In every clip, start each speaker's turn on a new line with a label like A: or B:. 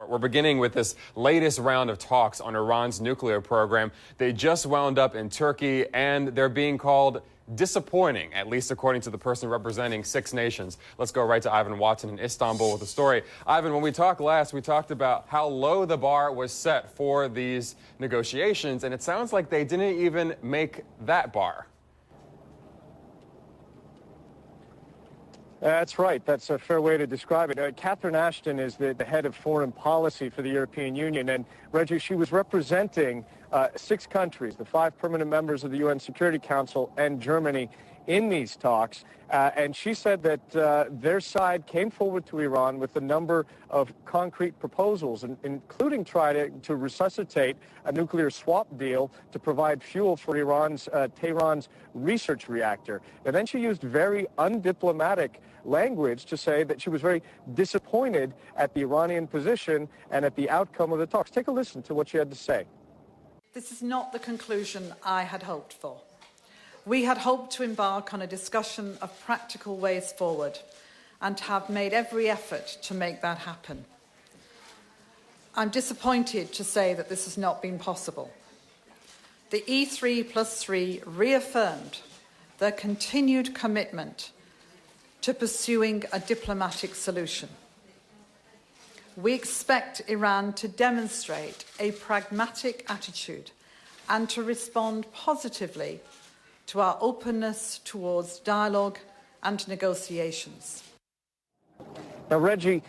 A: We're beginning with this latest round of talks on Iran's nuclear program. They just wound up in Turkey, and they're being called disappointing, at least according to the person representing 6 nations. Let's go right to Ivan Watson in Istanbul with the story. Ivan, when we talked last, we talked about how low the bar was set for these negotiations, and it sounds like they didn't even make that bar.
B: That's right. That's a fair way to describe it. Catherine Ashton is the head of foreign policy for the European Union. And, Reggie, she was representing 6 countries, the 5 permanent members of the UN Security Council and Germany in these talks. And she said that their side came forward to Iran with a number of concrete proposals, including trying to resuscitate a nuclear swap deal to provide fuel for Iran's Tehran's research reactor. And then she used very undiplomatic language to say that she was very disappointed at the Iranian position and at the outcome of the talks. Take a listen to what she had to say.
C: This is not the conclusion I had hoped for. We had hoped to embark on a discussion of practical ways forward and have made every effort to make that happen. I'm disappointed to say that this has not been possible. The E3+3 reaffirmed their continued commitment to pursuing a diplomatic solution. We expect Iran to demonstrate a pragmatic attitude and to respond positively to our openness towards dialogue and negotiations.
B: Now, Reggie,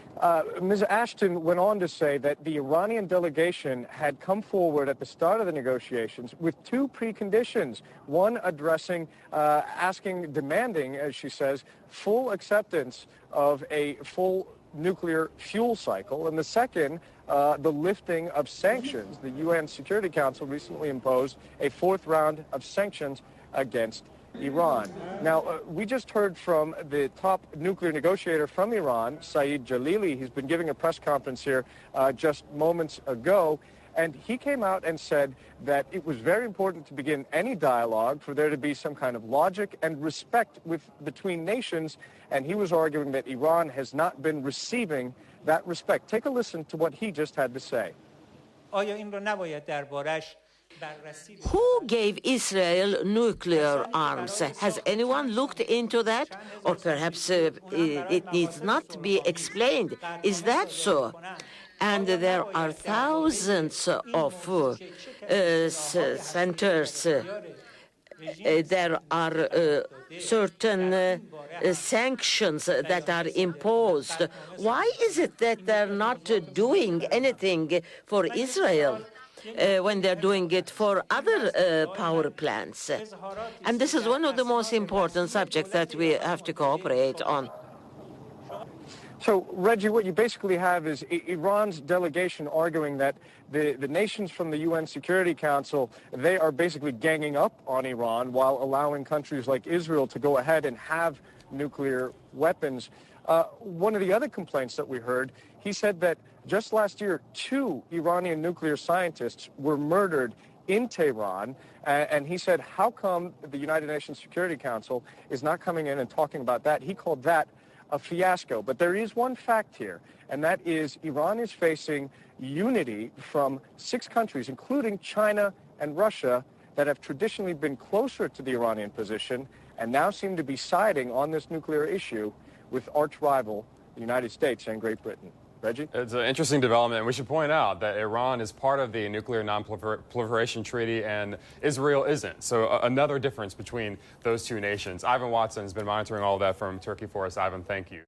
B: Ms. Ashton went on to say that the Iranian delegation had come forward at the start of the negotiations with 2 preconditions, one addressing, demanding, as she says, full acceptance of a full nuclear fuel cycle, and the second, the lifting of sanctions. The UN Security Council recently imposed a 4th round of sanctions against Iran. Now, we just heard from the top nuclear negotiator from Iran, Saeed Jalili. He's been giving a press conference here just moments ago, and he came out and said that it was very important to begin any dialogue for there to be some kind of logic and respect between nations, and he was arguing that Iran has not been receiving that respect. Take a listen to what he just had to say.
D: Who gave Israel nuclear arms? Has anyone looked into that? Or perhaps it needs not to be explained. Is that so? And there are thousands of centers. There are certain sanctions that are imposed. Why is it that they're not doing anything for Israel when they're doing it for other power plants? And this is one of the most important subjects that we have to cooperate on.
B: So, Reggie, what you basically have is Iran's delegation arguing that the nations from the UN Security Council, they are basically ganging up on Iran while allowing countries like Israel to go ahead and have nuclear weapons. One of the other complaints that we heard, he said that just last year, 2 Iranian nuclear scientists were murdered in Tehran, and he said, how come the United Nations Security Council is not coming in and talking about that? He called that a fiasco. But there is one fact here, and that is Iran is facing unity from 6 countries, including China and Russia, that have traditionally been closer to the Iranian position and now seem to be siding on this nuclear issue with arch rival the United States and Great Britain. Reggie?
A: It's an interesting development. We should point out that Iran is part of the Nuclear Non-Proliferation Treaty and Israel isn't. So another difference between those 2 nations. Ivan Watson has been monitoring all of that from Turkey for us. Ivan, thank you.